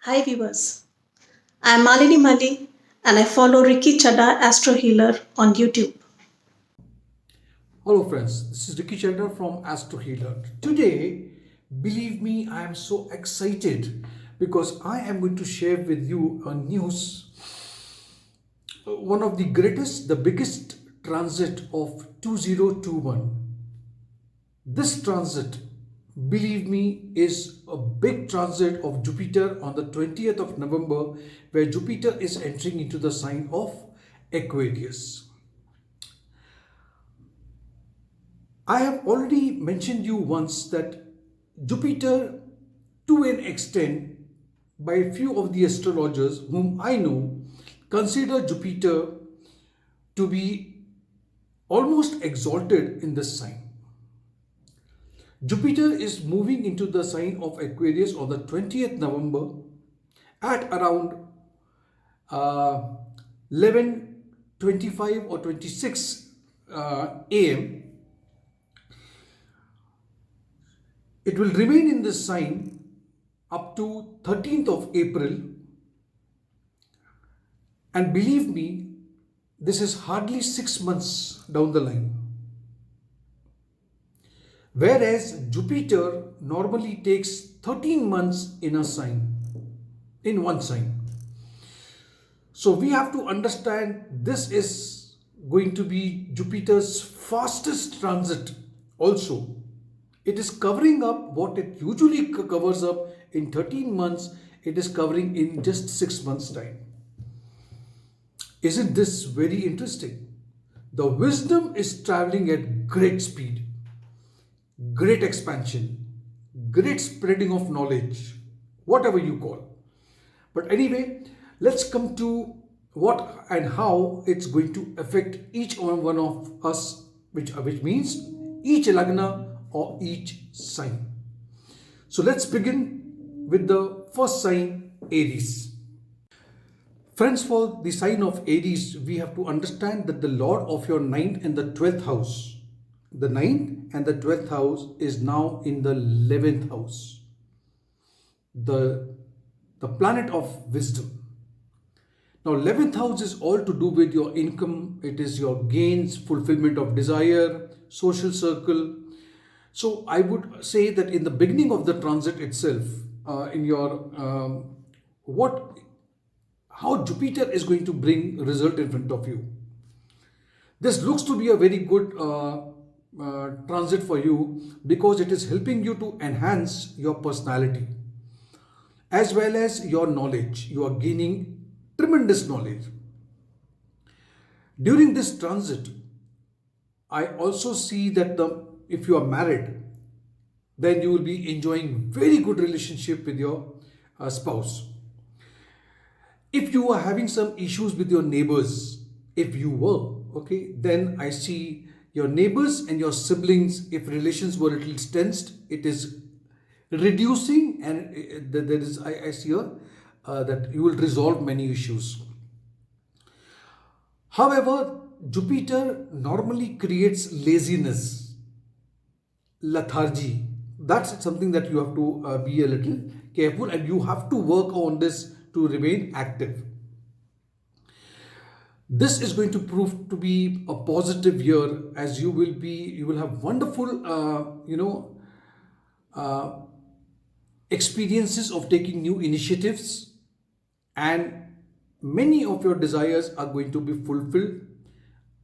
Hi viewers, I am Malini Mali and I follow Ricky Chadha Astro Healer on YouTube. Hello friends, this is Ricky Chadha from Astro Healer. Today, believe me, I am so excited because I am going to share with you a news. One of the greatest, the biggest transit of 2021. This transit, believe me, is a big transit of Jupiter on the 20th of November, where Jupiter is entering into the sign of Aquarius. I have already mentioned you once that Jupiter, to an extent, by a few of the astrologers whom I know, consider Jupiter to be almost exalted in this sign. Jupiter is moving into the sign of Aquarius on the 20th November at around 11:25 or 26 a.m. It will remain in this sign up to 13th of April, and believe me, this is hardly 6 months down the line. Whereas Jupiter normally takes 13 months in a sign, in one sign. So we have to understand this is going to be Jupiter's fastest transit also. It is covering up what it usually covers up in 13 months, it is covering in just 6 months' time. Isn't this very interesting? The wisdom is traveling at great speed, great expansion, great spreading of knowledge, whatever you call. But anyway, let's come to what and how it's going to affect each one of us, which means each Lagna or each sign. So let's begin with the first sign, Aries. Friends, for the sign of Aries, we have to understand that the Lord of your ninth and the 12th house, the ninth and the 12th house is now in the 11th house, the planet of wisdom. Now, 11th house is all to do with your income, it is your gains, fulfillment of desire, social circle. So, I would say that in the beginning of the transit itself, in your what how Jupiter is going to bring result in front of you. This looks to be a very good transit for you because it is helping you to enhance your personality as well as your knowledge. You are gaining tremendous knowledge. During this transit, I also see that if you are married, then you will be enjoying very good relationship with your spouse. If you are having some issues with your neighbors, if you were, okay, then I see your neighbors and your siblings, if relations were a little tensed, it is reducing, and there is, I see that you will resolve many issues. However, Jupiter normally creates laziness, lethargy. That's something that you have to be a little careful, and you have to work on this to remain active. This is going to prove to be a positive year, as you will have wonderful uh, experiences of taking new initiatives, and many of your desires are going to be fulfilled.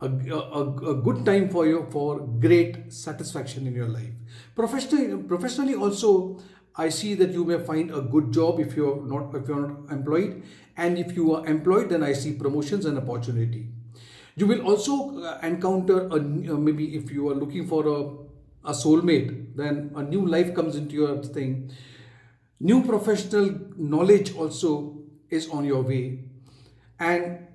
A good time for you for great satisfaction in your life. Professionally also, I see that you may find a good job if you're not employed, and if you are employed, then I see promotions and opportunity. You will also encounter maybe if you are looking for a soulmate, then a new life comes into your thing. New professional knowledge also is on your way, and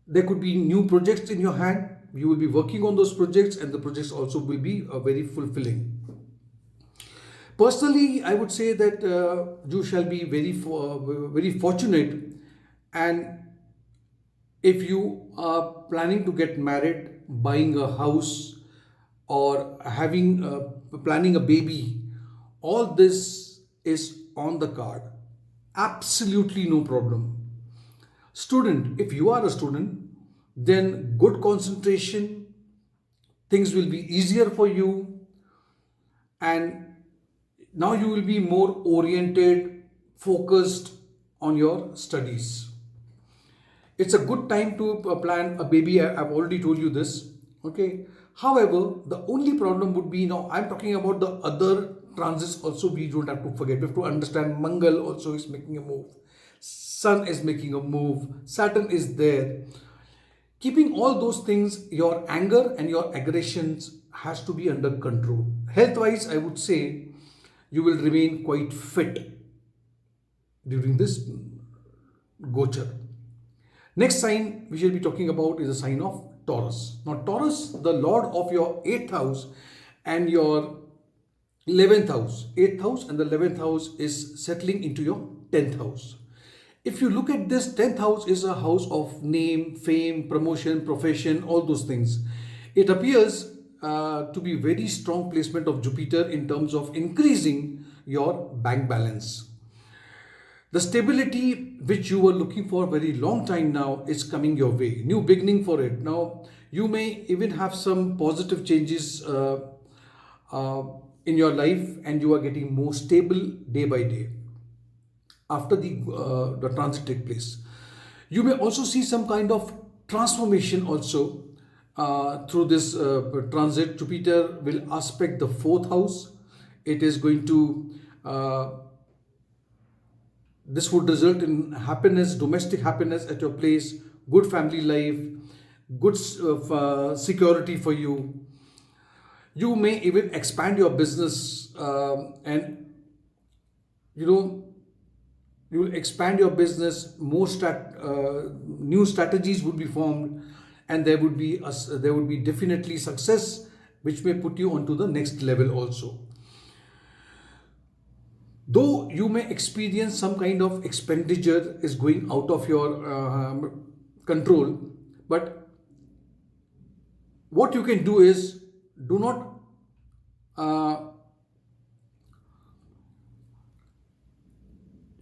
there could be new projects in your hand. You will be working on those projects, and the projects also will be very fulfilling. Personally, I would say that you shall be very fortunate, and if you are planning to get married, buying a house, or having planning a baby, all this is on the card. Absolutely no problem. Student, if you are a student, then good concentration, things will be easier for you, and now you will be more oriented, focused on your studies. It's a good time to plan a baby. I've already told you this. Okay. However, the only problem would be, now I'm talking about the other transits also. We don't have to forget. We have to understand Mangal also is making a move. Sun is making a move. Saturn is there. Keeping all those things, your anger and your aggressions has to be under control. Health wise, I would say you will remain quite fit during this gochar. Next sign we shall be talking about is the sign of Taurus. Now, Taurus, the lord of your 8th house and your 11th house. 8th house and the 11th house is settling into your 10th house. If you look at this, 10th house is a house of name, fame, promotion, profession, all those things. It appears to be very strong placement of Jupiter in terms of increasing your bank balance. The stability which you were looking for a very long time now is coming your way. New beginning for it. Now, you may even have some positive changes uh, in your life, and you are getting more stable day by day after the transit take place. You may also see some kind of transformation also through this transit. Jupiter will aspect the 4th house. It is going to this would result in happiness, domestic happiness at your place, good family life, good security for you. You may even expand your business, and you know you will expand your business. New strategies would be formed, and there would be definitely success, which may put you onto the next level also. Though you may experience some kind of expenditure is going out of your control, but what you can do is, do not uh,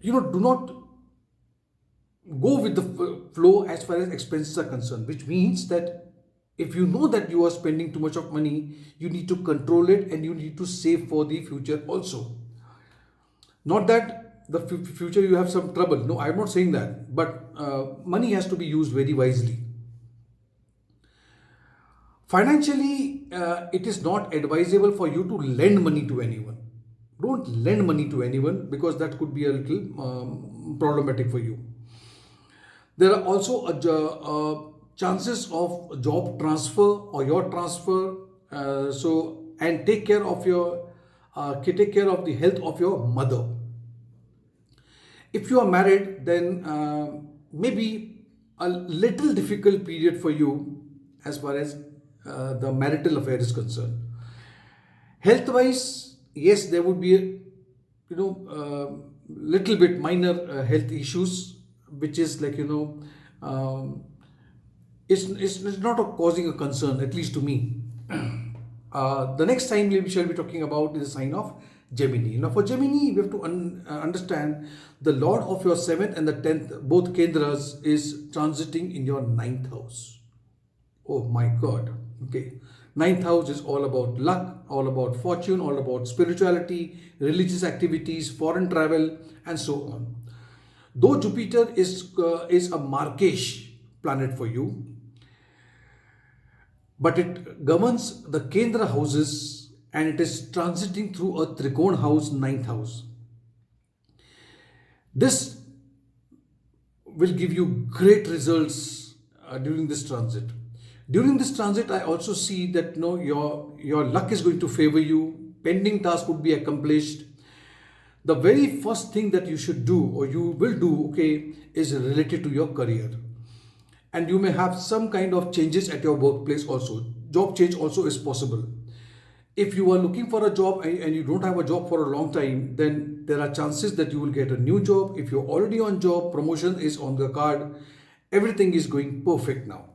do not go with the flow as far as expenses are concerned, which means that if you know that you are spending too much of money, you need to control it, and you need to save for the future also. Not that the future you have some trouble. No, I'm not saying that. But money has to be used very wisely. Financially, it is not advisable for you to lend money to anyone. Don't lend money to anyone, because that could be a little problematic for you. There are also chances of job transfer or your transfer. And take care of take care of the health of your mother. If you are married, then maybe a little difficult period for you as far as the marital affair is concerned. Health wise, yes, there would be little bit minor health issues, which is like it's not causing a concern, at least to me. The next sign we shall be talking about is the sign of Gemini. Now, for Gemini, we have to understand the Lord of your 7th and the 10th, both Kendras, is transiting in your 9th house. Oh my God. Okay. 9th house is all about luck, all about fortune, all about spirituality, religious activities, foreign travel, and so on. Though Jupiter is a Markesh planet for you, but it governs the Kendra houses, and it is transiting through a Trikon house, 9th house. This will give you great results during this transit. During this transit, I also see that your luck is going to favor you. Pending task would be accomplished. The very first thing that you should do, or you will do, okay, is related to your career. And you may have some kind of changes at your workplace also. Job change also is possible. If you are looking for a job and you don't have a job for a long time, then there are chances that you will get a new job. If you're already on job, promotion is on the card. Everything is going perfect now.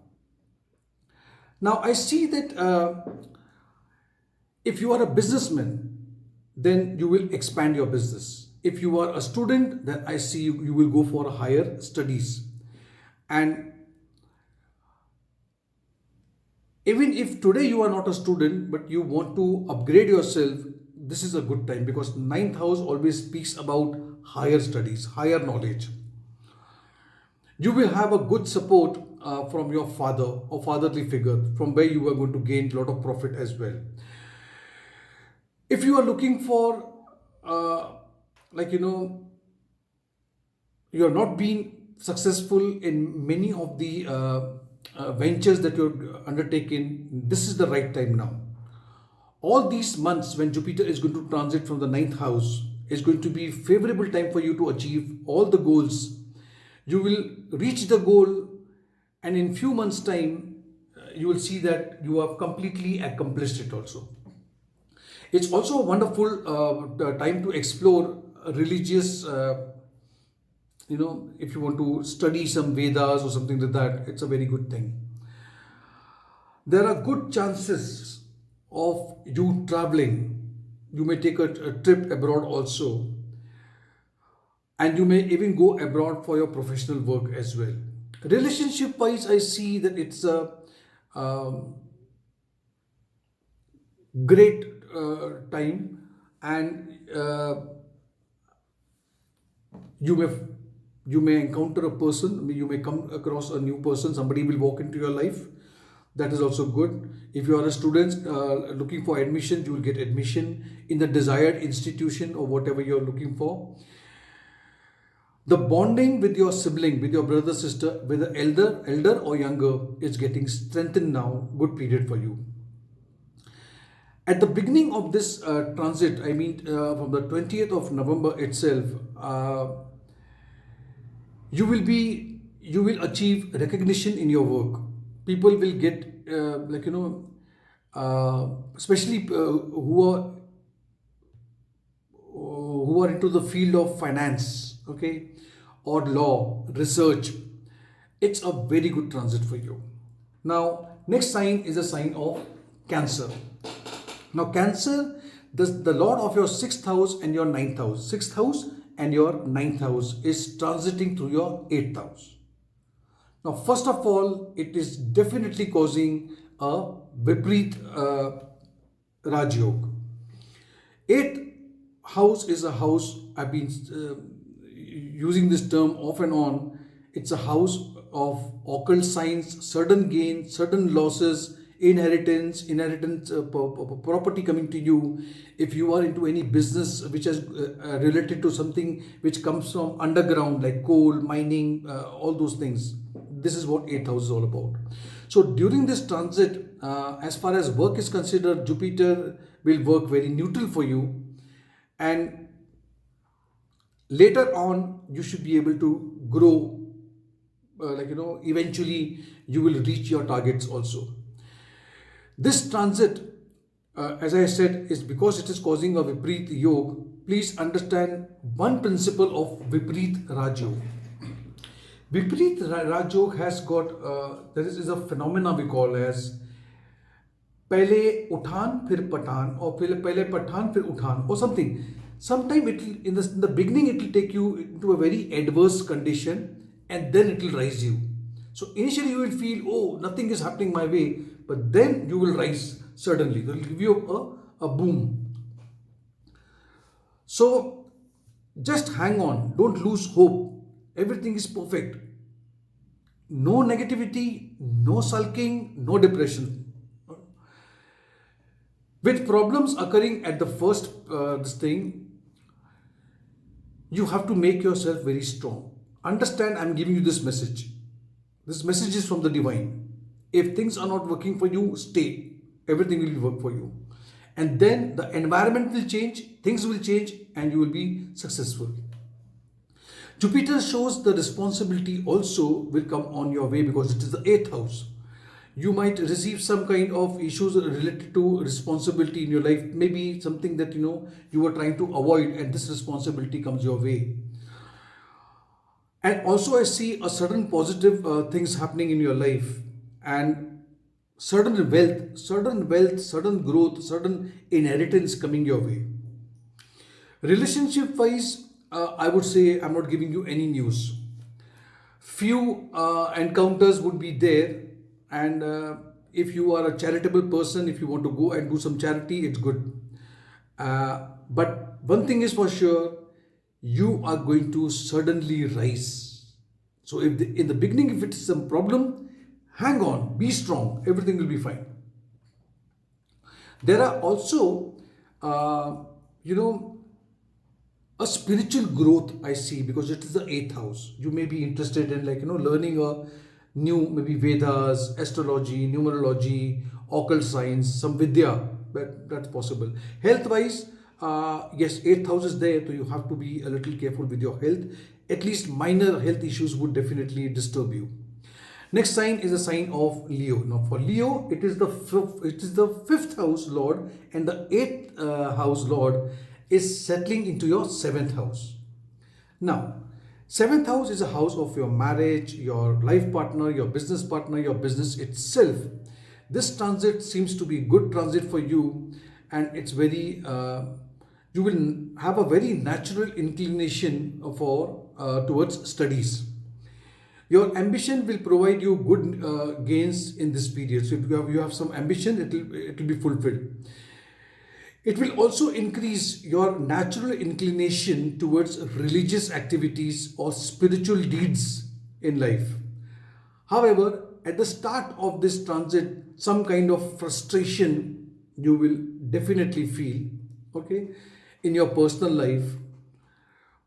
Now, I see that if you are a businessman, then you will expand your business. If you are a student, then I see you will go for higher studies. And even if today you are not a student but you want to upgrade yourself, this is a good time, because ninth house always speaks about higher studies, higher knowledge. You will have a good support from your father or fatherly figure, from where you are going to gain a lot of profit as well. If you are looking for like you are not being successful in many of the ventures that you're undertaking, this is the right time now. All these months when Jupiter is going to transit from the ninth house is going to be favorable time for you to achieve all the goals. You will reach the goal, and in few months time you will see that you have completely accomplished it also. It's also a wonderful time to explore religious, if you want to study some Vedas or something like that, it's a very good thing. There are good chances of you traveling. You may take a trip abroad also, and you may even go abroad for your professional work as well. Relationship wise, I see that it's a um, great time, and you may you may encounter a person, you may come across a new person, somebody will walk into your life. That is also good. If you are a student looking for admission, you will get admission in the desired institution or whatever you are looking for. The bonding with your sibling, with your brother, sister, with the elder or younger, is getting strengthened now. Good period for you. At the beginning of this transit, I mean from the 20th of November itself, you will achieve recognition in your work. People will get especially who are into the field of finance, okay, or law, research. It's a very good transit for you. Now, next sign is a sign of Cancer. Now, Cancer, the Lord of your sixth house and your ninth house, sixth house and your ninth house is transiting through your eighth house. Now, first of all, it is definitely causing a Vipreet Raj Yoga. Eighth house is a house, I've been using this term off and on. It's a house of occult signs, sudden gain, sudden losses, inheritance, property coming to you. If you are into any business which is related to something which comes from underground, like coal, mining, all those things, this is what 8th house is all about. So during this transit, as far as work is considered, Jupiter will work very neutral for you, and later on you should be able to grow, eventually you will reach your targets also. This transit, as I said, is because it is causing a Vipreet Yoga. Please understand one principle of Vipreet Raj Yoga. Vipreet Raj Yoga has got, there is a phenomena we call as पहले उठान फिर Pathan, or पहले पठान फिर उठान, or something. Sometime it will, in the beginning it will take you into a very adverse condition, and then it will rise you. So initially you will feel, oh, nothing is happening my way, but then you will rise suddenly. It will give you a boom. So just hang on, don't lose hope. Everything is perfect. No negativity, no sulking, no depression. With problems occurring at the first this thing, you have to make yourself very strong. Understand, I'm giving you this message. This message is from the divine. If things are not working for you, stay. Everything will work for you. And then the environment will change, things will change, and you will be successful. Jupiter shows the responsibility also will come on your way because it is the 8th house. You might receive some kind of issues related to responsibility in your life, maybe something that you were trying to avoid, and this responsibility comes your way. And also I see a certain positive things happening in your life, and certain wealth, certain growth, certain inheritance coming your way. Relationship wise, I would say I'm not giving you any news. Few encounters would be there, and if you are a charitable person, if you want to go and do some charity, it's good. But one thing is for sure, you are going to suddenly rise. So if in the beginning, if it's some problem, hang on, be strong, everything will be fine. There are also, uh, you know, a spiritual growth I see, because it is the eighth house. You may be interested in, like, learning a new, maybe Vedas, astrology, numerology, occult science, some Vidya. That's possible. Health wise, yes, eighth house is there, so you have to be a little careful with your health. At least minor health issues would definitely disturb you. Next sign is a sign of Leo. Now for Leo, it is the fifth house lord, and the eighth house lord is settling into your seventh house. Now, seventh house is a house of your marriage, your life partner, your business itself. This transit seems to be good transit for you, and it's very you will have a very natural inclination for towards studies. Your ambition will provide you good gains in this period. So if you have some ambition, it will be fulfilled. It will also increase your natural inclination towards religious activities or spiritual deeds in life. However, at the start of this transit, some kind of frustration you will definitely feel, okay, in your personal life.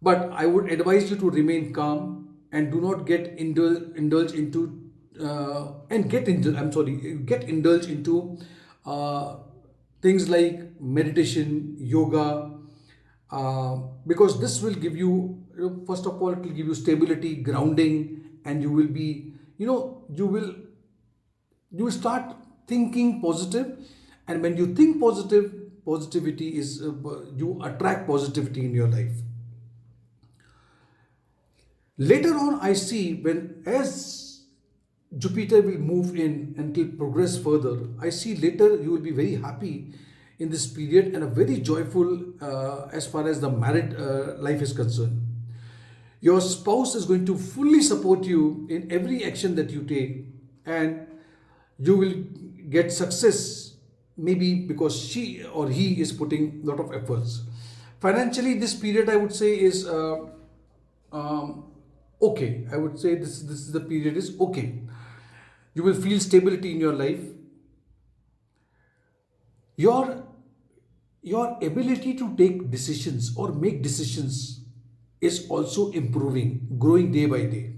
But I would advise you to remain calm and do not indulge into get indulged into uh, things like meditation, yoga, because this will give you, first of all, it will give you stability, grounding, and you will be, you will start thinking positive, and when you think positive, positivity is you attract positivity in your life. Later on, I see, when as Jupiter will move in and will progress further, I see later you will be very happy in this period, and a very joyful as far as the married life is concerned. Your spouse is going to fully support you in every action that you take, and you will get success, maybe because she or he is putting a lot of efforts. Financially, this period I would say is um, okay. I would say this is the period is okay. You will feel stability in your life. Your your ability to take decisions or make decisions is also improving, growing day by day.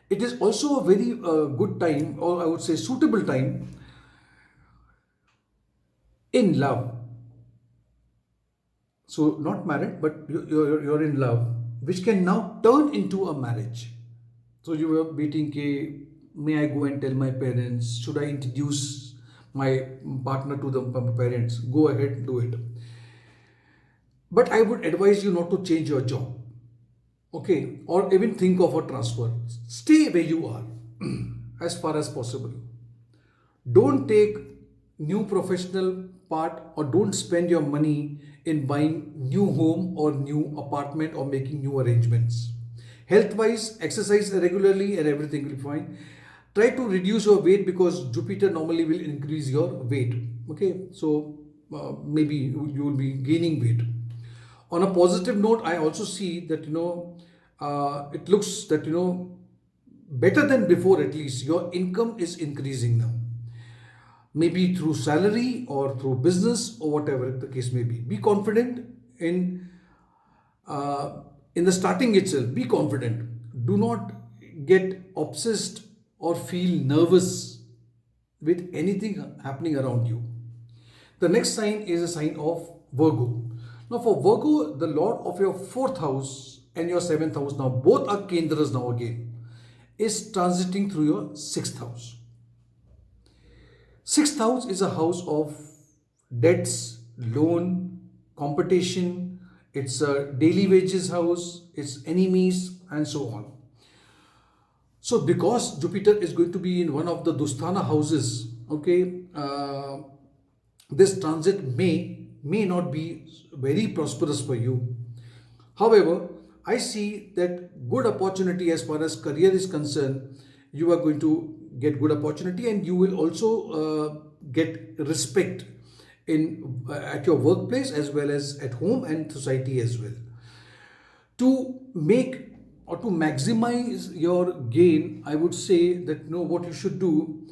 It is also a very good time, or I would say suitable time, in love. So, not married, but you're in love, which can now turn into a marriage. So, you were beating, K, may I go and tell my parents? Should I introduce my partner to the parents? Go ahead, do it. But I would advise you not to change your job, okay, or even think of a transfer. Stay where you are as far as possible. Don't take new professional part, or don't spend your money in buying new home or new apartment or making new arrangements. Health wise, exercise regularly and everything will be fine. Try to reduce your weight, because Jupiter normally will increase your weight. Okay, so maybe you will be gaining weight. On a positive note, I also see that it looks that better than before. At least your income is increasing now, maybe through salary or through business or whatever the case may be. Be confident uh, in the starting itself. Be confident. Do not get obsessed or feel nervous with anything happening around you. The next sign is a sign of Virgo. Now, for Virgo, the Lord of your fourth house and your seventh house, now both are Kendras now again, is transiting through your sixth house. Sixth house is a house of debts, loan, competition. It's a daily wages house, it's enemies, and so on. So, because Jupiter is going to be in one of the Dusthana houses, okay, this transit may not be very prosperous for you. However, I see that good opportunity as far as career is concerned. You are going to get good opportunity, and you will also get respect in at your workplace as well as at home and society as well. To make or to maximize your gain, I would say that, what you should do.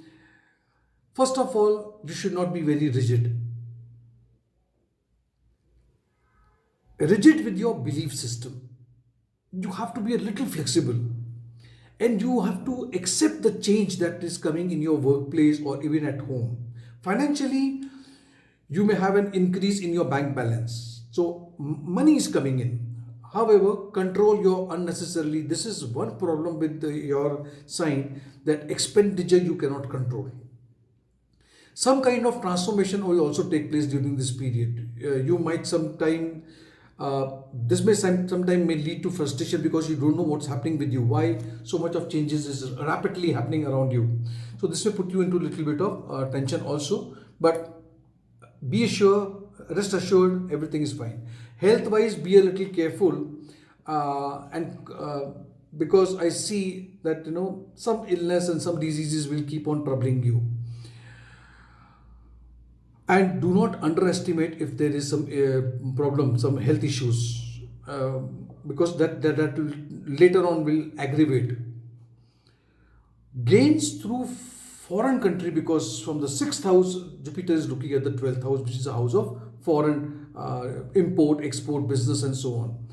First of all, you should not be very rigid with your belief system. You have to be a little flexible, and you have to accept the change that is coming in your workplace or even at home. Financially, you may have an increase in your bank balance, so money is coming in. However, control your unnecessarily. This is one problem with your sign, that expenditure you cannot control. Some kind of transformation will also take place during this period. You might sometime, this may sometime may lead to frustration because you don't know what's happening with you, why so much of changes is rapidly happening around you. So this may put you into a little bit of tension also, but be rest assured, everything is fine. Health wise, be a little careful, and because I see that, some illness and some diseases will keep on troubling you. And do not underestimate if there is some problem, some health issues, because that will, later on, will aggravate. Gains through foreign country, because from the sixth house Jupiter is looking at the 12th house, which is a house of foreign import, export, business, and so on.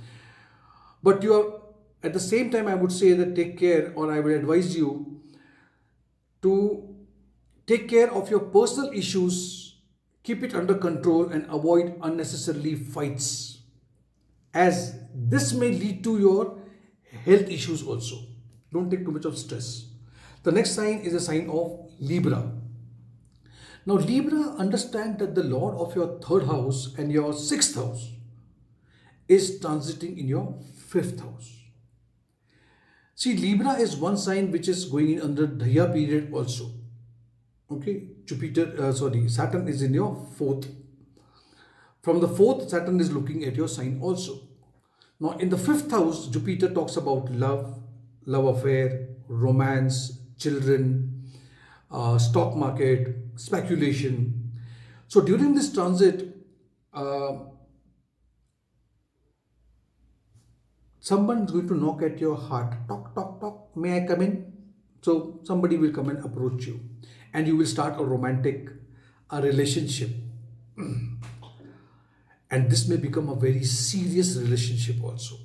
But you are, at the same time, I would say that take care, or I would advise you to take care of your personal issues, keep it under control, and avoid unnecessarily fights, as this may lead to your health issues also. Don't take too much of stress. The next sign is a sign of Libra. Now, Libra, understand that the Lord of your third house and your sixth house is transiting in your fifth house. See, Libra is one sign which is going in under Dhaya period also. Okay, Saturn is in your fourth. From the fourth, Saturn is looking at your sign also. Now, in the fifth house, Jupiter talks about love, love affair, romance, children, stock market, speculation. So during this transit, someone is going to knock at your heart. Knock, knock, knock. May I come in? So somebody will come and approach you, and you will start a relationship. And this may become a very serious relationship also.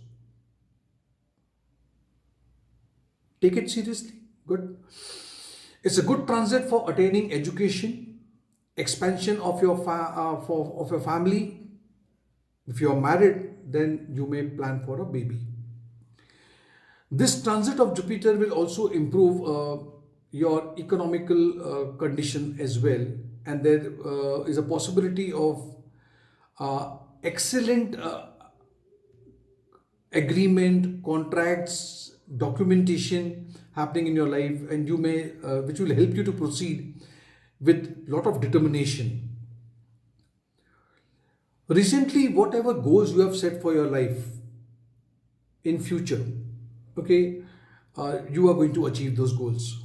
Take it seriously. Good. It's a good transit for attaining education, expansion of your of your family. If you are married, then you may plan for a baby. This transit of Jupiter will also improve your economical condition as well, and there is a possibility of excellent agreement, contracts, documentation happening in your life, and you may which will help you to proceed with lot of determination. Recently, whatever goals you have set for your life in future, okay, you are going to achieve those goals.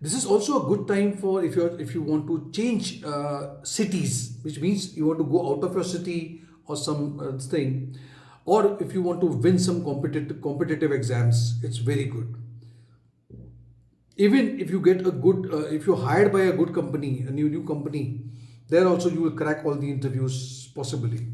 This is also a good time for, if you want to change cities, which means you want to go out of your city or some thing, or if you want to win some competitive exams. It's very good. Even if you get a good, if you're hired by a good company, a new company, there also you will crack all the interviews possibly.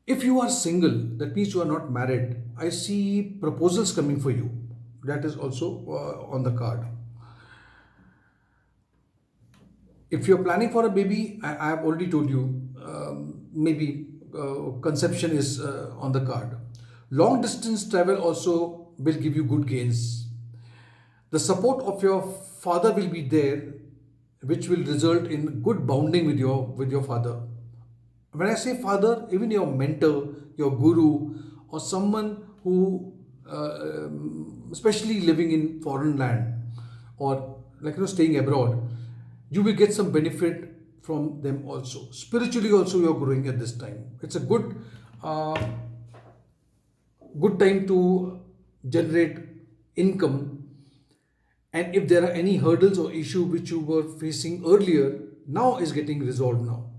If you are single, that means you are not married. I see proposals coming for you. That is also on the card. If you're planning for a baby, I have already told you, maybe conception is on the card. Long distance travel also will give you good gains. The support of your father will be there, which will result in good bonding with your father. When I say father, even your mentor, your guru, or someone who, especially living in foreign land, or staying abroad, you will get some benefit from them also. Spiritually also you are growing at this time. It's a uh, good time to generate income, and if there are any hurdles or issue which you were facing earlier, now is getting resolved now.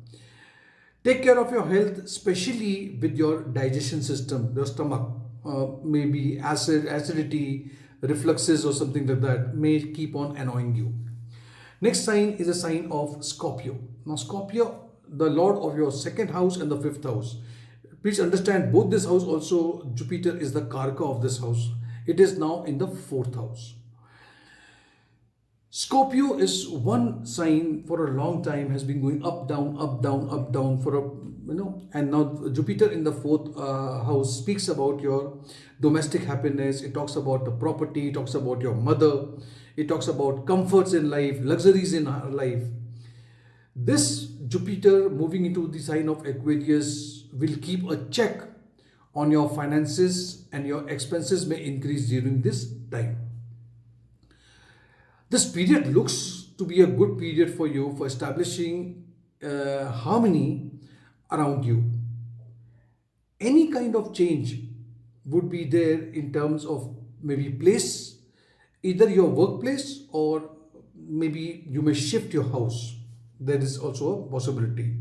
Take care of your health, especially with your digestion system, your stomach. Maybe acidity, refluxes, or something like that may keep on annoying you. Next sign is a sign of Scorpio. Now, Scorpio, the lord of your second house and the fifth house. Please understand, both this house also, Jupiter is the Karka of this house. It is now in the fourth house. Scorpio is one sign for a long time has been going up, down, up, down, up, down for a and now Jupiter in the fourth house speaks about your domestic happiness. It talks about the property, it talks about your mother, it talks about comforts in life, luxuries in life. This Jupiter moving into the sign of Aquarius will keep a check on your finances, and your expenses may increase during this time. This period looks to be a good period for you for establishing harmony around you. Any kind of change would be there in terms of maybe place, either your workplace, or maybe you may shift your house. There is also a possibility.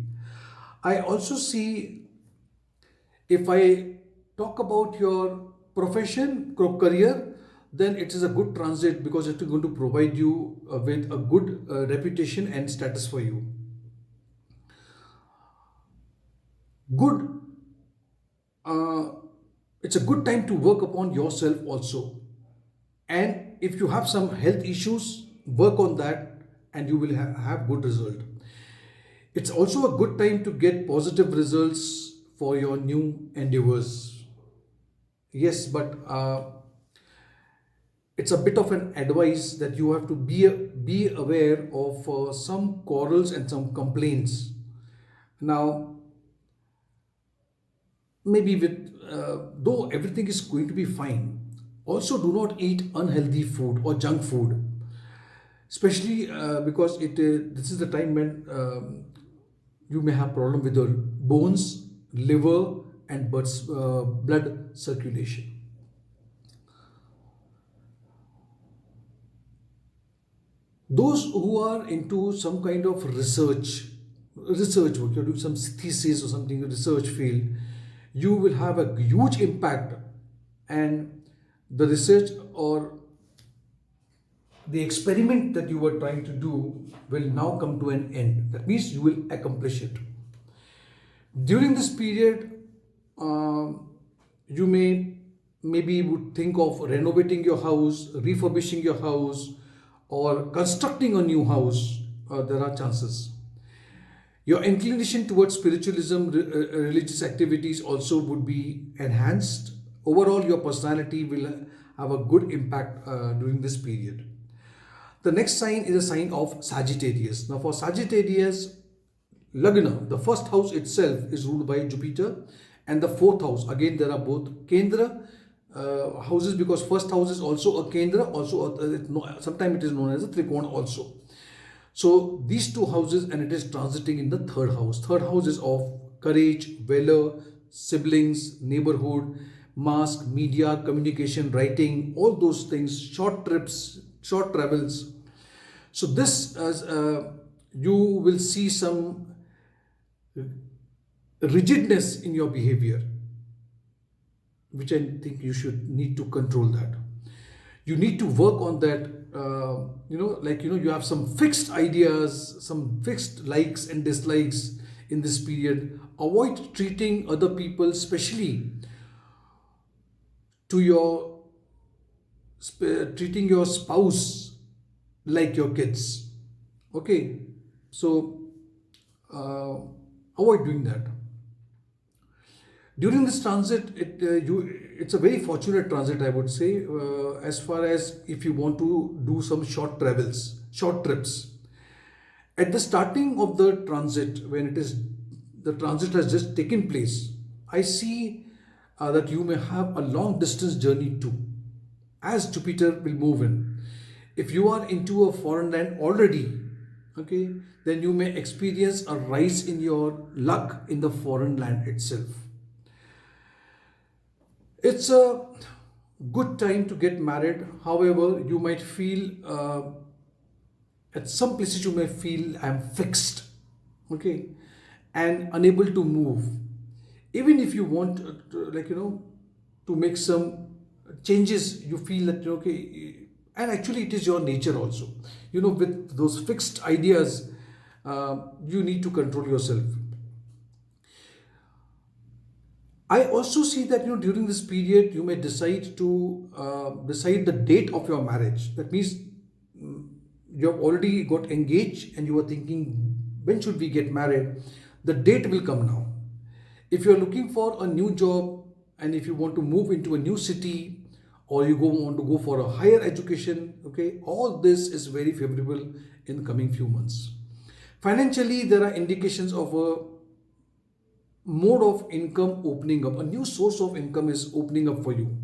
I also see, if I talk about your profession, career, then it is a good transit because it is going to provide you with a good reputation and status for you. Good, it's a good time to work upon yourself also. And if you have some health issues, work on that and you will have good result. It's also a good time to get positive results for your new endeavors. Yes, but it's a bit of an advice that you have to be aware of some quarrels and some complaints. Now, maybe with though everything is going to be fine, also do not eat unhealthy food or junk food, especially because this is the time when you may have problem with your bones, liver, and blood circulation. Those who are into some kind of research work, you're doing some thesis or something, research field, you will have a huge impact, and the research or the experiment that you were trying to do will now come to an end. That means you will accomplish it. During this period, you maybe would think of renovating your house, refurbishing your house, or constructing a new house. There are chances. Your inclination towards spiritualism, religious activities also would be enhanced. Overall, your personality will have a good impact during this period. The next sign is a sign of Sagittarius. Now, for Sagittarius, Lagna, the first house itself is ruled by Jupiter, and the fourth house, again, there are both Kendra houses, because first house is also a Kendra, also sometimes it is known as a Trikona also. So these two houses, and it is transiting in the third house. Third house is of courage, valor, siblings, neighborhood, mask, media, communication, writing, all those things, short trips, short travels. So this, as you will see some rigidness in your behavior, which I think you should need to control that. You need to work on that. You have some fixed ideas, some fixed likes and dislikes in this period. Avoid treating other people, especially to treating your spouse like your kids. Okay, so avoid doing that. During this transit, it's a very fortunate transit, I would say, as far as if you want to do some short travels, short trips. At the starting of the transit, when the transit has just taken place, I see that you may have a long distance journey too, as Jupiter will move in. If you are into a foreign land already, okay, then you may experience a rise in your luck in the foreign land itself. It's a good time to get married. However, you might feel at some places you may feel I'm fixed, okay, and unable to move. Even if you want to make some changes, you feel that okay, and actually it is your nature also. With those fixed ideas, you need to control yourself. I also see that during this period you may decide to decide the date of your marriage. That means you have already got engaged and you are thinking when should we get married. The date will come now. If you are looking for a new job and if you want to move into a new city or you want to go for a higher education, okay, all this is very favorable in the coming few months. Financially, there are indications of a mode of income opening up. A new source of income is opening up for you.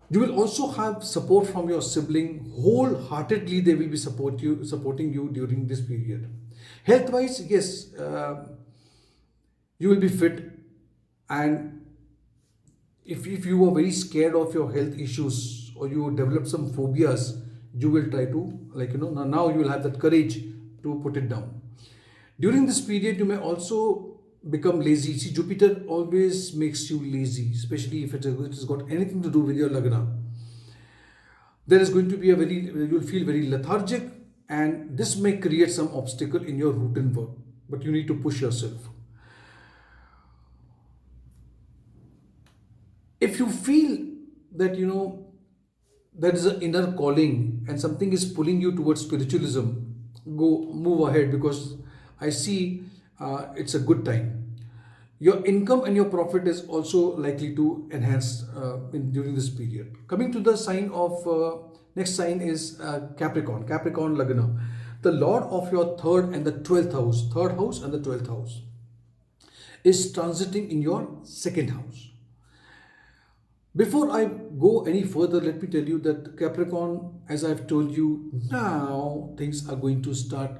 You will also have support from your sibling. Wholeheartedly, they will be supporting you during this period. Health-wise, yes, you will be fit, and if you are very scared of your health issues or you develop some phobias, you will try to now you will have that courage to put it down. During this period, you may also become lazy. See, Jupiter always makes you lazy, especially if it has got anything to do with your Lagna. There is going to be you'll feel very lethargic, and this may create some obstacle in your routine work, but you need to push yourself. If you feel that there is an inner calling and something is pulling you towards spiritualism, move ahead, because I see it's a good time. Your income and your profit is also likely to enhance during this period. Coming to the sign of next sign is Capricorn Lagna. The Lord of your third and the 12th house, third house and the 12th house, is transiting in your second house. Before I go any further, let me tell you that Capricorn, as I've told you, now things are going to start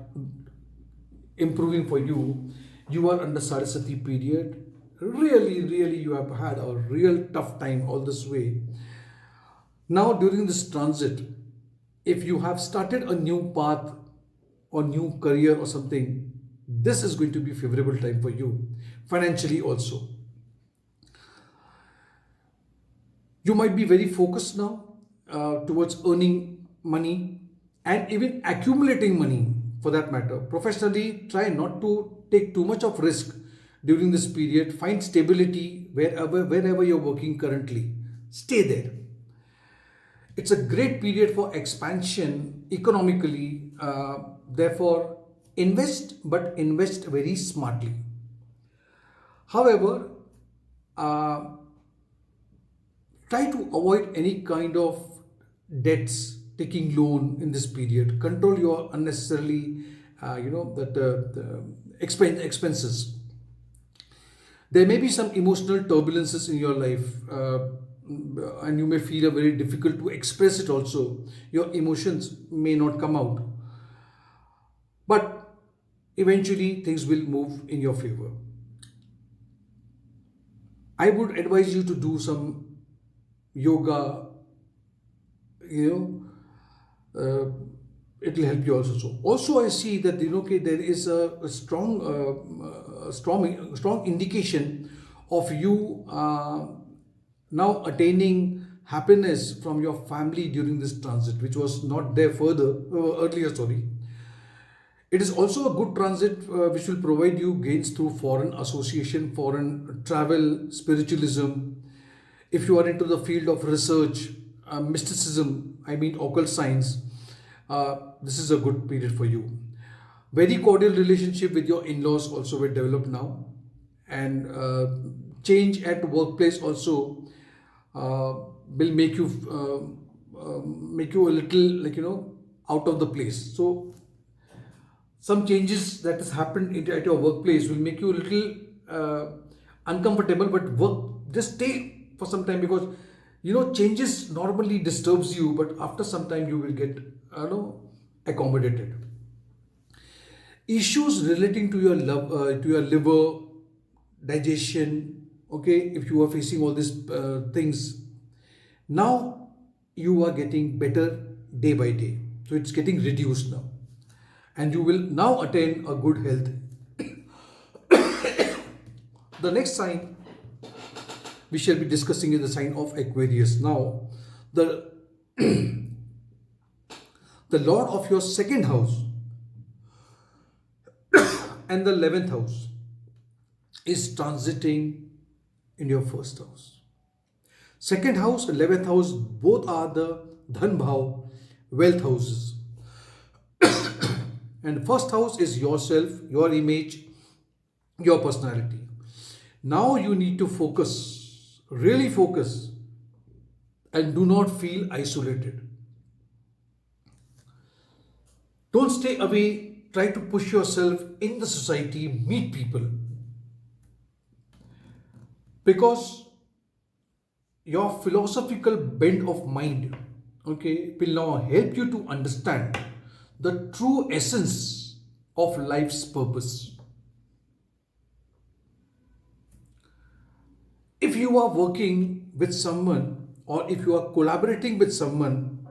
improving for you. You are under Saraswati period. Really, you have had a real tough time all this way. Now, during this transit, if you have started a new path or new career or something, this is going to be a favorable time for you. Financially also. You might be very focused now towards earning money and even accumulating money for that matter. Professionally, try not to take too much of risk during this period. Find stability wherever you're working currently. Stay there. It's a great period for expansion economically. Therefore, invest, but invest very smartly. However, try to avoid any kind of debts, taking loan in this period. Control your unnecessarily, the expenses. There may be some emotional turbulences in your life, and you may feel very difficult to express it also. Your emotions may not come out, but eventually things will move in your favor. I would advise you to do some yoga, it will help you also. So also I see that okay, there is a strong indication of you now attaining happiness from your family during this transit, which was not there earlier. Sorry. It is also a good transit which will provide you gains through foreign association, foreign travel, spiritualism. If you are into the field of research, mysticism, I mean occult science, this is a good period for you. Very cordial relationship with your in-laws also will develop now, and change at workplace also will make you a little out of the place. So some changes that has happened at your workplace will make you a little uncomfortable, but just stay for some time, because changes normally disturbs you, but after some time you will get accommodated. Issues relating to your love, to your liver, digestion, okay, if you are facing all these things, now you are getting better day by day. So it's getting reduced now. And you will now attain a good health. The next sign we shall be discussing is the sign of Aquarius. Now, the the Lord of your second house and the 11th house is transiting in your first house. Second house, 11th house, both are the Dhan Bhav, wealth houses. And first house is yourself, your image, your personality. Now you need to focus, really focus, and do not feel isolated. Don't stay away, try to push yourself in the society, meet people. Because your philosophical bent of mind, okay, will now help you to understand the true essence of life's purpose. If you are working with someone or if you are collaborating with someone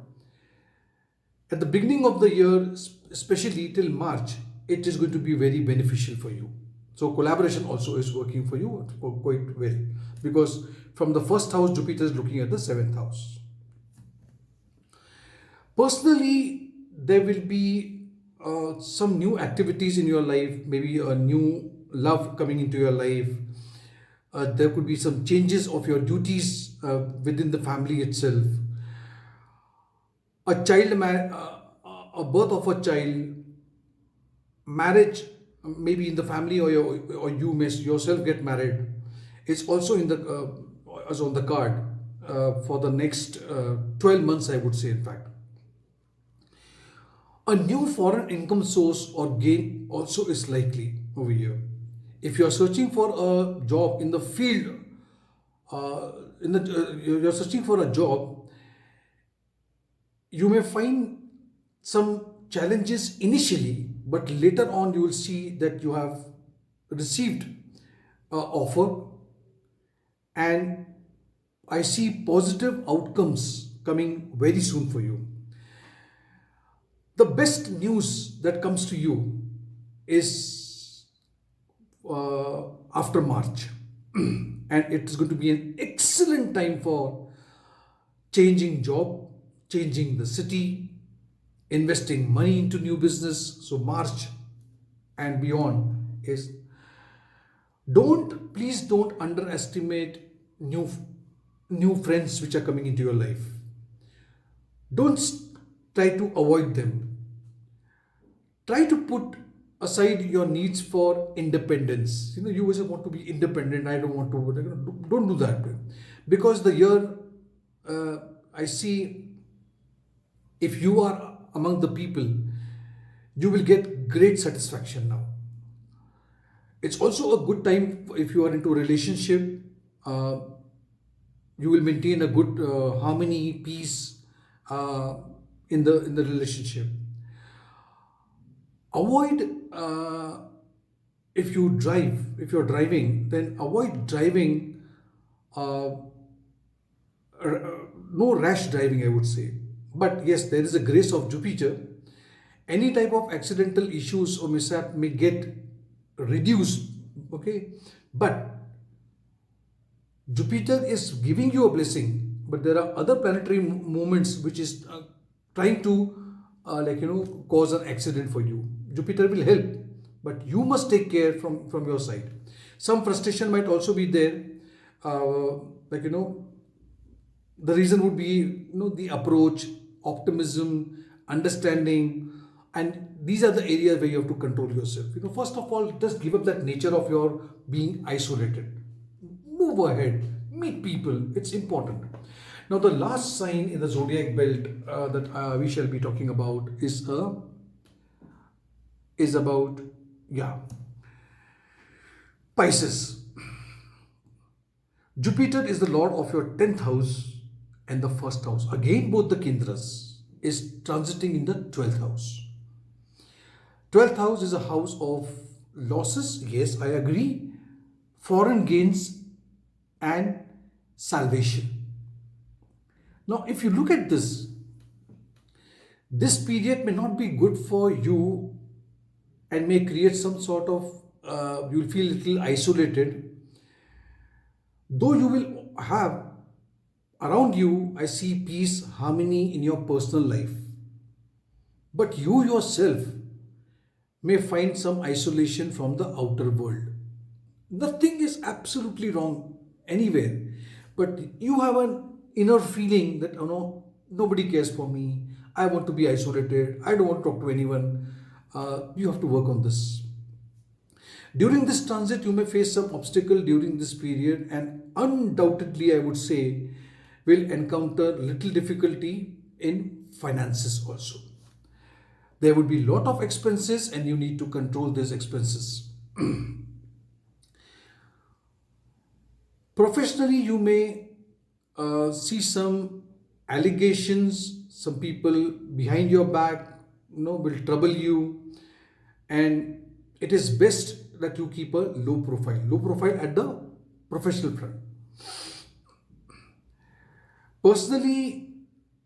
at the beginning of the year, especially till March, it is going to be very beneficial for you. So collaboration also is working for you quite well, because from the first house, Jupiter is looking at the seventh house. Personally, there will be some new activities in your life, maybe a new love coming into your life. There could be some changes of your duties within the family itself. A a birth of a child, marriage, maybe in the family, or you may yourself get married. It's also in the as on the card for the next 12 months, I would say. In fact, a new foreign income source or gain also is likely over here. If you are searching for a job in the field, you're searching for a job, you may find some challenges initially, but later on you will see that you have received an offer, and I see positive outcomes coming very soon for you. The best news that comes to you is after March, and it is going to be an excellent time for changing job, changing the city, investing money into new business. So March and beyond is, please don't underestimate new friends which are coming into your life. Don't try to avoid them. Try to put aside your needs for independence. You always want to be independent. I don't want to. Don't do that, because the year I see, if you are among the people, you will get great satisfaction now. It's also a good time if you are into a relationship. You will maintain a good harmony, peace in the relationship. Avoid if you're driving, then avoid driving. No rash driving, I would say. But yes, there is a grace of Jupiter. Any type of accidental issues or mishap may get reduced. Okay, but Jupiter is giving you a blessing, but there are other planetary movements which is trying to cause an accident for you. Jupiter will help, but you must take care from your side. Some frustration might also be there. The reason would be the approach, optimism, understanding, and these are the areas where you have to control yourself. First of all, just give up that nature of your being isolated. Move ahead, meet people. It's important. Now, the last sign in the zodiac belt that we shall be talking about is about Pisces. Jupiter is the lord of your 10th house and the first house. Again, both the Kendras is transiting in the 12th house. 12th house is a house of losses. Yes, I agree. Foreign gains and salvation. Now, if you look at this period may not be good for you and may create some sort of, you'll feel a little isolated. Though you will have around you, I see peace, harmony in your personal life. But you yourself may find some isolation from the outer world. Nothing is absolutely wrong anywhere, but you have an inner feeling that, oh no, nobody cares for me. I want to be isolated. I don't want to talk to anyone. You have to work on this. During this transit, you may face some obstacle during this period, and undoubtedly, I would say, will encounter little difficulty in finances also. There would be lot of expenses, and you need to control these expenses. Professionally, you may see some allegations, some people behind your back, will trouble you, and it is best that you keep a low profile at the professional front. Personally,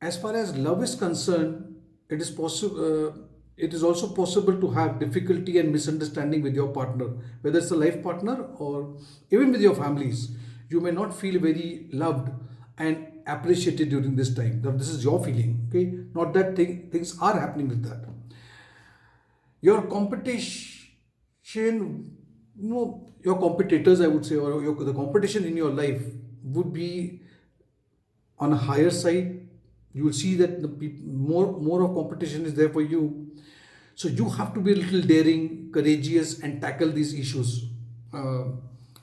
as far as love is concerned, it is possible. It is also possible to have difficulty and misunderstanding with your partner, whether it's a life partner or even with your families. You may not feel very loved and appreciated during this time. Now, this is your feeling, okay? Not that things are happening with that. Your competition, your competitors, I would say, or the competition in your life would be on a higher side. You will see that more of competition is there for you. So you have to be a little daring, courageous, and tackle these issues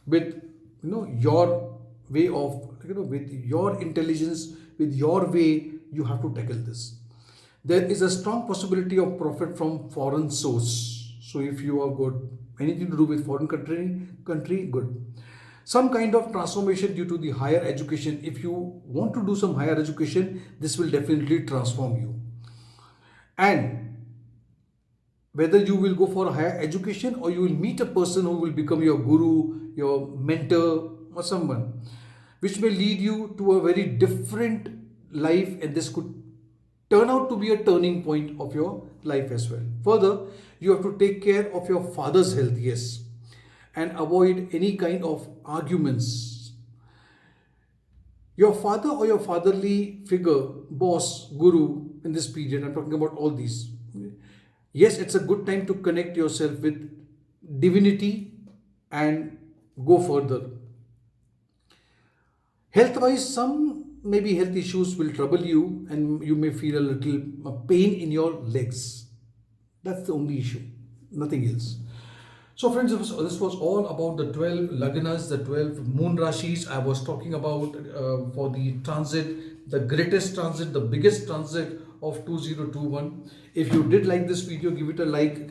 with your way of with your intelligence, with your way. You have to tackle this. There is a strong possibility of profit from foreign source. So if you have got anything to do with foreign country, good. Some kind of transformation due to the higher education. If you want to do some higher education, this will definitely transform you. And whether you will go for a higher education or you will meet a person who will become your guru, your mentor, or someone, which may lead you to a very different life, and this could turn out to be a turning point of your life as well. Further, you have to take care of your father's health, yes, and avoid any kind of arguments. Your father or your fatherly figure, boss, guru in this period, I'm talking about all these. Yes, it's a good time to connect yourself with divinity and go further. Health wise, some maybe health issues will trouble you and you may feel a little pain in your legs. That's the only issue, nothing else. So friends, this was all about the 12 Lagnas, the 12 moon rashis I was talking about for the transit, the greatest transit, the biggest transit of 2021. If you did like this video, give it a like,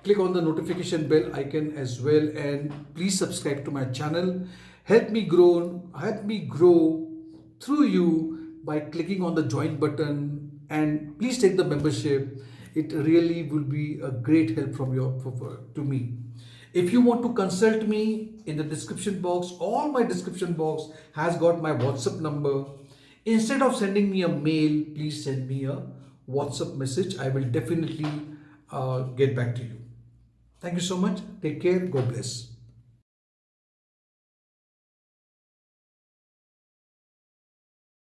click on the notification bell icon as well, and please subscribe to my channel. Help me grow through you by clicking on the join button, and please take the membership. It really will be a great help from to me. If you want to consult me, in the description box, all my description box has got my WhatsApp number. Instead of sending me a mail, please send me a WhatsApp message. I will definitely get back to you. Thank you so much. Take care. God bless.